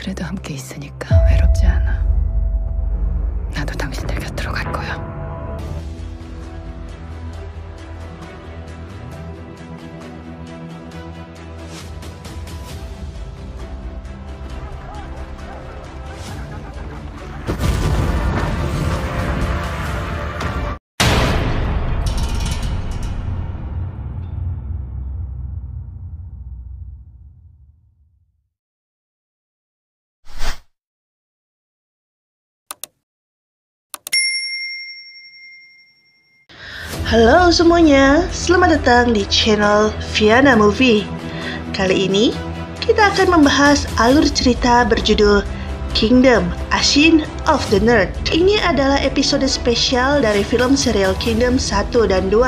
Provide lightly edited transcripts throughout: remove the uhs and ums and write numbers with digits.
그래도 함께 있으니까 외롭지 않아. 나도 당신들 곁으로 갈 거야. Halo semuanya, selamat datang di channel Viana Movie. Kali ini kita akan membahas alur cerita berjudul Kingdom Ashin of the Nerd. Ini adalah episode spesial dari film serial Kingdom 1 dan 2.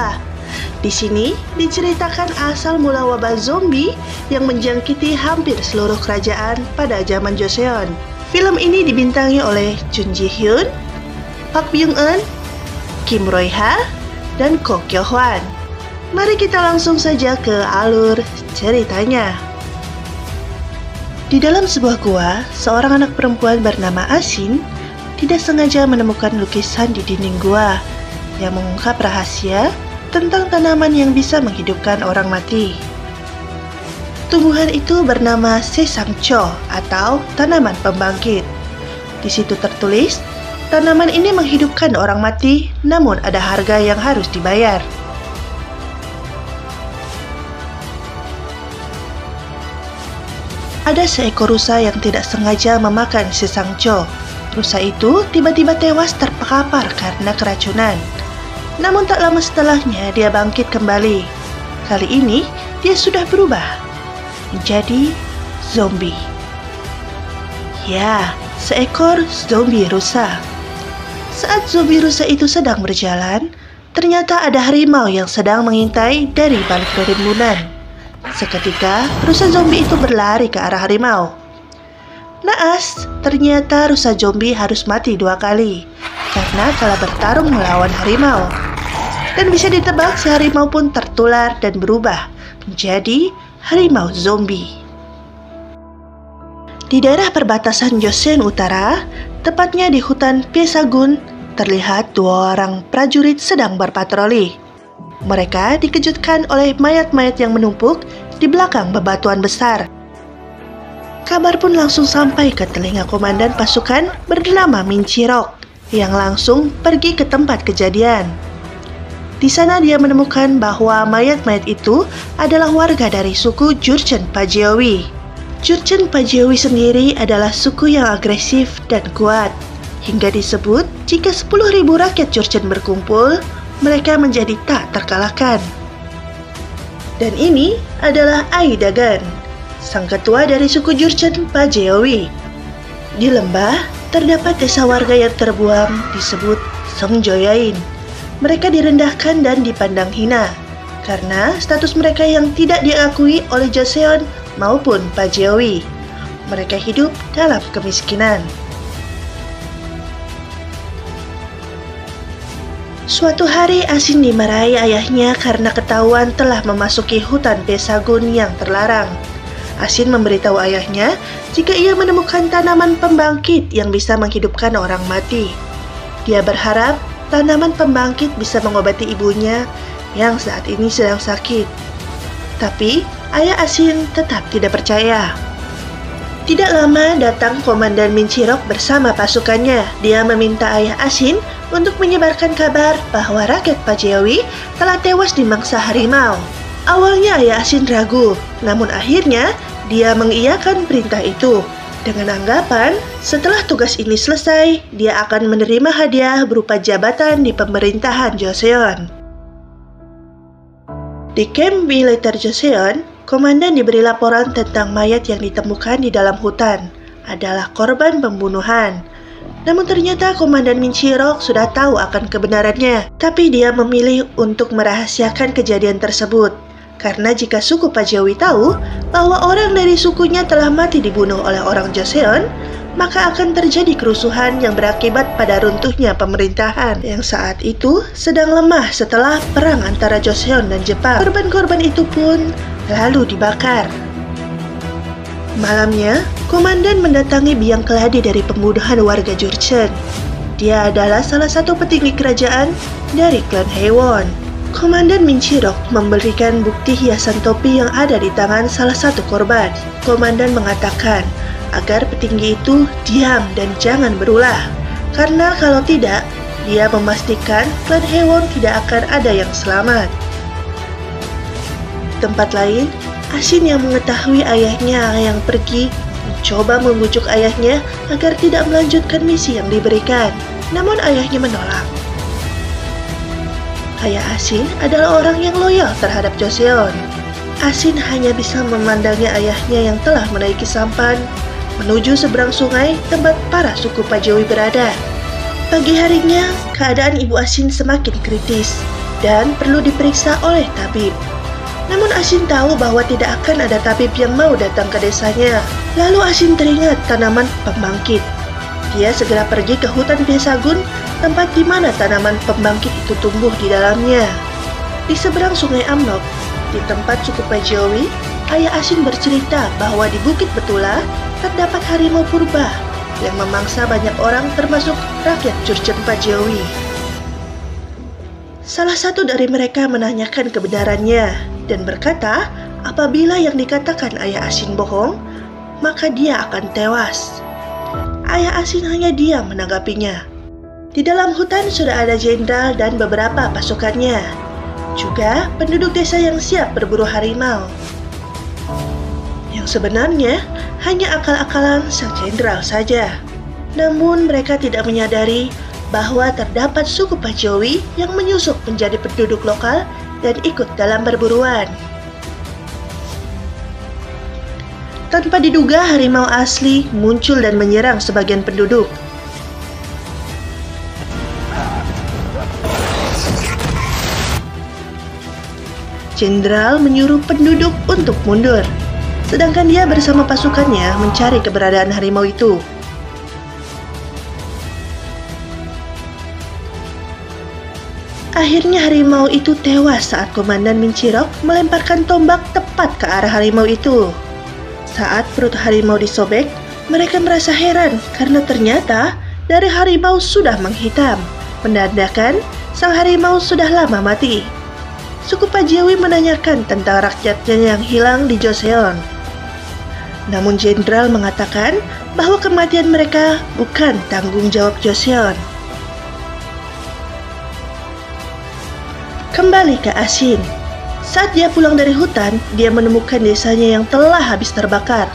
Di sini diceritakan asal mula wabah zombie yang menjangkiti hampir seluruh kerajaan pada zaman Joseon. Film ini dibintangi oleh Jun Ji Hyun, Park Byung Eun, Kim Roy Ha, dan Ko Kyo Hwan. Mari kita langsung saja ke alur ceritanya. Di dalam sebuah gua, seorang anak perempuan bernama Ashin tidak sengaja menemukan lukisan di dinding gua yang mengungkap rahasia tentang tanaman yang bisa menghidupkan orang mati. Tumbuhan itu bernama Sesangcho atau tanaman pembangkit. Di situ tertulis, tanaman ini menghidupkan orang mati, namun ada harga yang harus dibayar. Ada seekor rusa yang tidak sengaja memakan Sesangcho. Rusa itu tiba-tiba tewas terpapar karena keracunan. Namun tak lama setelahnya dia bangkit kembali. Kali ini dia sudah berubah menjadi zombie. Ya, seekor zombie rusa. Saat zombie rusa itu sedang berjalan, ternyata ada harimau yang sedang mengintai dari balik rimbunan. Seketika, rusa zombie itu berlari ke arah harimau. Naas, ternyata rusa zombie harus mati 2 kali karena kalah bertarung melawan harimau. Dan bisa ditebak si harimau pun tertular dan berubah menjadi harimau zombie. Di daerah perbatasan Joseon Utara, tepatnya di hutan Pyesagun, terlihat 2 orang prajurit sedang berpatroli. Mereka dikejutkan oleh mayat-mayat yang menumpuk di belakang bebatuan besar. Kabar pun langsung sampai ke telinga komandan pasukan bernama Min Chirok yang langsung pergi ke tempat kejadian. Di sana dia menemukan bahwa mayat-mayat itu adalah warga dari suku Jurchen Pajewi. Jurchen Pajewi sendiri adalah suku yang agresif dan kuat, hingga disebut jika 10.000 rakyat Jurchen berkumpul, mereka menjadi tak terkalahkan. Dan ini adalah Ai Dagan, sang ketua dari suku Jurchen Pajewi. Di lembah, terdapat desa warga yang terbuang disebut Songjoyain. Mereka direndahkan dan dipandang hina, karena status mereka yang tidak diakui oleh Joseon maupun Pajewi. Mereka hidup dalam kemiskinan. Suatu hari Ashin dimarahi ayahnya karena ketahuan telah memasuki hutan Pyesagun yang terlarang. Ashin memberitahu ayahnya jika ia menemukan tanaman pembangkit yang bisa menghidupkan orang mati. Dia berharap tanaman pembangkit bisa mengobati ibunya yang saat ini sedang sakit. Tapi ayah Ashin tetap tidak percaya. Tidak lama datang Komandan Min Chirok bersama pasukannya. Dia meminta ayah Ashin untuk menyebarkan kabar bahwa rakyat Pajewi telah tewas dimangsa harimau. Awalnya ayah Ashin ragu, namun akhirnya dia mengiyakan perintah itu. Dengan anggapan, setelah tugas ini selesai, dia akan menerima hadiah berupa jabatan di pemerintahan Joseon. Di kamp militer Joseon, komandan diberi laporan tentang mayat yang ditemukan di dalam hutan adalah korban pembunuhan. Namun ternyata Komandan Min Chirok sudah tahu akan kebenarannya, tapi dia memilih untuk merahasiakan kejadian tersebut. Karena jika suku Pajewi tahu bahwa orang dari sukunya telah mati dibunuh oleh orang Joseon, maka akan terjadi kerusuhan yang berakibat pada runtuhnya pemerintahan yang saat itu sedang lemah setelah perang antara Joseon dan Jepang. Korban-korban itu pun lalu dibakar. Malamnya, Komandan mendatangi biang keladi dari pembunuhan warga Jurchen. Dia adalah salah satu petinggi kerajaan dari klan Haewon. Komandan Minchirok memberikan bukti hiasan topi yang ada di tangan salah satu korban. Komandan mengatakan agar petinggi itu diam dan jangan berulah, karena kalau tidak, dia memastikan klan Haewon tidak akan ada yang selamat. Di tempat lain, Asin yang mengetahui ayahnya yang pergi mencoba membujuk ayahnya agar tidak melanjutkan misi yang diberikan, namun ayahnya menolak. Ayah Asin adalah orang yang loyal terhadap Joseon. Asin hanya bisa memandangi ayahnya yang telah menaiki sampan menuju seberang sungai tempat para suku Pajewi berada. Pagi harinya, keadaan Ibu Asin semakin kritis dan perlu diperiksa oleh tabib. Namun Asin tahu bahwa tidak akan ada tabib yang mau datang ke desanya. Lalu Asin teringat tanaman pembangkit. Dia segera pergi ke hutan Pyesagun, tempat di mana tanaman pembangkit itu tumbuh di dalamnya. Di seberang sungai Amnok, di tempat suku Pajewi, ayah Asin bercerita bahwa di Bukit Betula terdapat harimau purba yang memangsa banyak orang termasuk rakyat Jurchen Pajewi. Salah satu dari mereka menanyakan kebenarannya dan berkata apabila yang dikatakan ayah Asin bohong, maka dia akan tewas. Ayah Asin hanya diam menanggapinya. Di dalam hutan sudah ada jenderal dan beberapa pasukannya, juga penduduk desa yang siap berburu harimau. Yang sebenarnya hanya akal-akalan sang jenderal saja. Namun mereka tidak menyadari bahwa terdapat suku Pajewi yang menyusup menjadi penduduk lokal dan ikut dalam perburuan. Tanpa diduga, harimau asli muncul dan menyerang sebagian penduduk. Jenderal menyuruh penduduk untuk mundur, sedangkan dia bersama pasukannya mencari keberadaan harimau itu. Akhirnya harimau itu tewas saat Komandan Minchirok melemparkan tombak tepat ke arah harimau itu. Saat perut harimau disobek, mereka merasa heran karena ternyata dari harimau sudah menghitam, menandakan sang harimau sudah lama mati. Suku Pajewi menanyakan tentang rakyatnya yang hilang di Joseon. Namun jenderal mengatakan bahwa kematian mereka bukan tanggung jawab Joseon. Kembali ke Asin. Saat dia pulang dari hutan, dia menemukan desanya yang telah habis terbakar.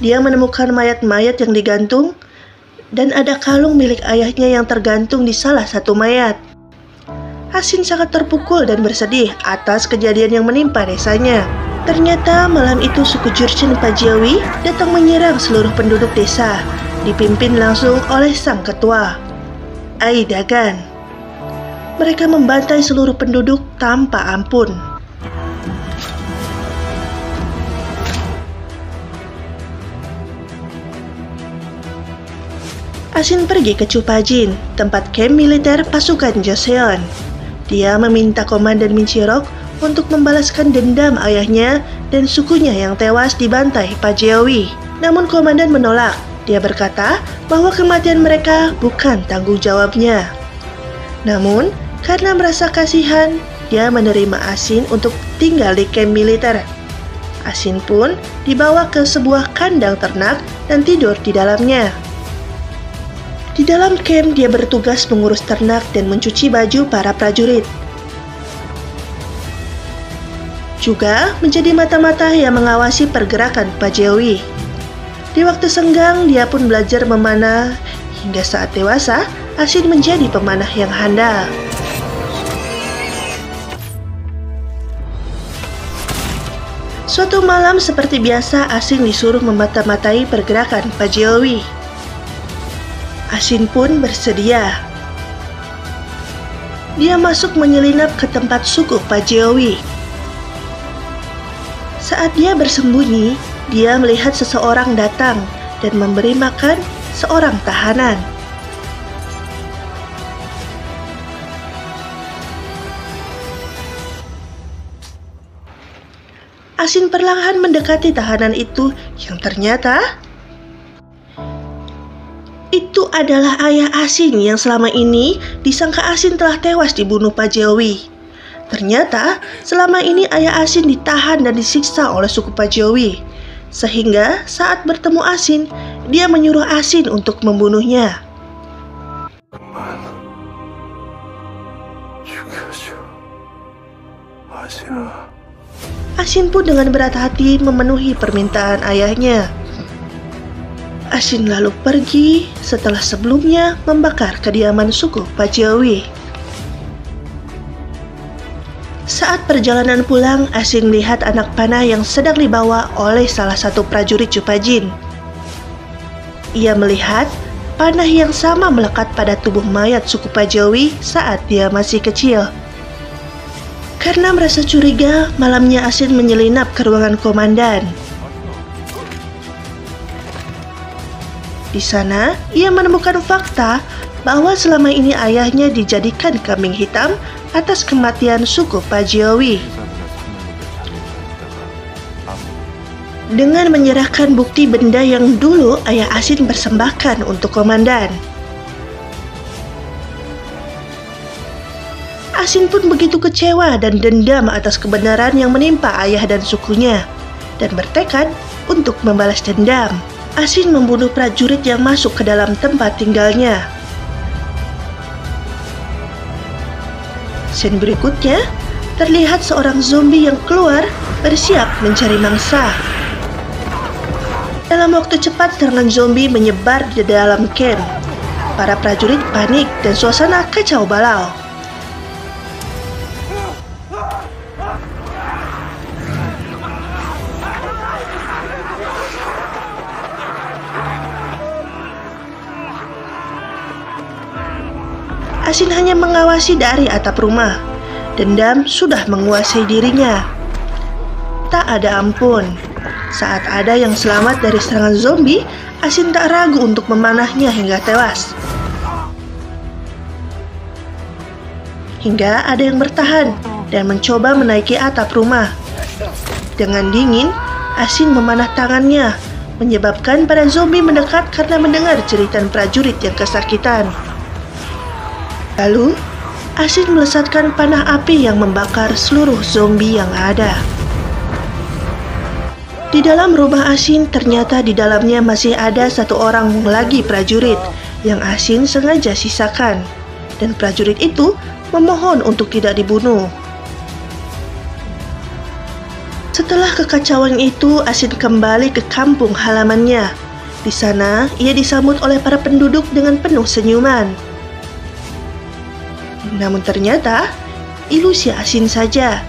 Dia menemukan mayat-mayat yang digantung, dan ada kalung milik ayahnya yang tergantung di salah satu mayat. Asin sangat terpukul dan bersedih atas kejadian yang menimpa desanya. Ternyata malam itu suku Jurchen Pajewi datang menyerang seluruh penduduk desa, dipimpin langsung oleh sang ketua, Ai Dagan. Mereka membantai seluruh penduduk tanpa ampun. Asin pergi ke Chupajin, tempat kamp militer pasukan Joseon. Dia meminta Komandan Minchirok untuk membalaskan dendam ayahnya dan sukunya yang tewas dibantai Pajewi. Namun Komandan menolak. Dia berkata bahwa kematian mereka bukan tanggung jawabnya. Namun, karena merasa kasihan, dia menerima Asin untuk tinggal di kamp militer. Asin pun dibawa ke sebuah kandang ternak dan tidur di dalamnya. Di dalam kamp, dia bertugas mengurus ternak dan mencuci baju para prajurit. Juga menjadi mata-mata yang mengawasi pergerakan Pajewi. Di waktu senggang, dia pun belajar memanah. Hingga saat dewasa, Asin menjadi pemanah yang handal. Suatu malam seperti biasa, Asin disuruh memata-matai pergerakan Pajewi. Asin pun bersedia. Dia masuk menyelinap ke tempat suku Pajewi. Saat dia bersembunyi, dia melihat seseorang datang dan memberi makan seorang tahanan. Asin perlahan mendekati tahanan itu yang ternyata itu adalah ayah Asin yang selama ini disangka Asin telah tewas dibunuh Pak Jawi. Ternyata selama ini ayah Asin ditahan dan disiksa oleh suku Pak Jawi. Sehingga saat bertemu Asin, dia menyuruh Asin untuk membunuhnya. Asin pun dengan berat hati memenuhi permintaan ayahnya. Asin lalu pergi setelah sebelumnya membakar kediaman suku Pak Jawi. Saat perjalanan pulang, Asin melihat anak panah yang sedang dibawa oleh salah satu prajurit Cupajin. Ia melihat panah yang sama melekat pada tubuh mayat suku Pak Jawi saat dia masih kecil. Karena merasa curiga, malamnya Asin menyelinap ke ruangan komandan. Di sana, ia menemukan fakta bahwa selama ini ayahnya dijadikan kambing hitam atas kematian suku Pak Jawi. Dengan menyerahkan bukti benda yang dulu ayah Asin persembahkan untuk komandan, Asin pun begitu kecewa dan dendam atas kebenaran yang menimpa ayah dan sukunya, dan bertekad untuk membalas dendam. Asin membunuh prajurit yang masuk ke dalam tempat tinggalnya. Scene berikutnya, terlihat seorang zombie yang keluar bersiap mencari mangsa. Dalam waktu cepat, serangan zombie menyebar di dalam camp. Para prajurit panik dan suasana kacau balau. Asin hanya mengawasi dari atap rumah. Dendam sudah menguasai dirinya. Tak ada ampun. Saat ada yang selamat dari serangan zombie, Asin tak ragu untuk memanahnya hingga tewas. Hingga ada yang bertahan dan mencoba menaiki atap rumah. Dengan dingin, Asin memanah tangannya, menyebabkan para zombie mendekat karena mendengar jeritan prajurit yang kesakitan. Lalu, Asin melesatkan panah api yang membakar seluruh zombie yang ada. Di dalam rumah Asin, ternyata di dalamnya masih ada satu orang lagi prajurit yang Asin sengaja sisakan. Dan prajurit itu memohon untuk tidak dibunuh. Setelah kekacauan itu, Asin kembali ke kampung halamannya. Di sana, ia disambut oleh para penduduk dengan penuh senyuman. Namun ternyata, ilusi Asin saja.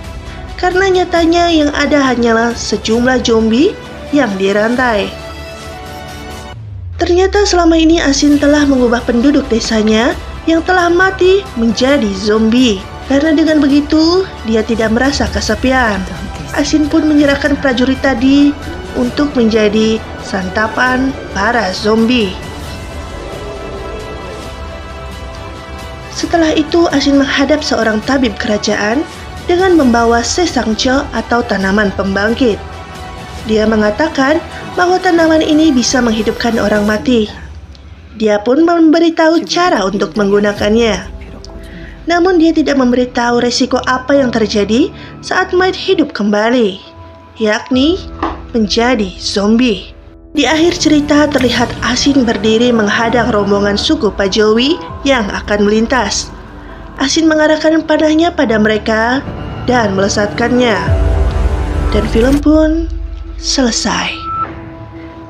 Karena nyatanya yang ada hanyalah sejumlah zombie yang dirantai. Ternyata selama ini Asin telah mengubah penduduk desanya yang telah mati menjadi zombie. Karena dengan begitu, dia tidak merasa kesepian. Asin pun menyerahkan prajurit tadi untuk menjadi santapan para zombie. Setelah itu, Asin menghadap seorang tabib kerajaan dengan membawa sesangco atau tanaman pembangkit. Dia mengatakan bahwa tanaman ini bisa menghidupkan orang mati. Dia pun memberitahu cara untuk menggunakannya. Namun dia tidak memberitahu resiko apa yang terjadi saat mayat hidup kembali, yakni menjadi zombie. Di akhir cerita terlihat Asin berdiri menghadang rombongan suku Pak Jawi yang akan melintas. Asin mengarahkan panahnya pada mereka dan melesatkannya. Dan film pun selesai.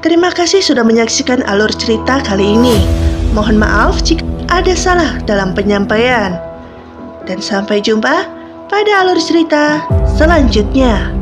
Terima kasih sudah menyaksikan alur cerita kali ini. Mohon maaf jika ada salah dalam penyampaian. Dan sampai jumpa pada alur cerita selanjutnya.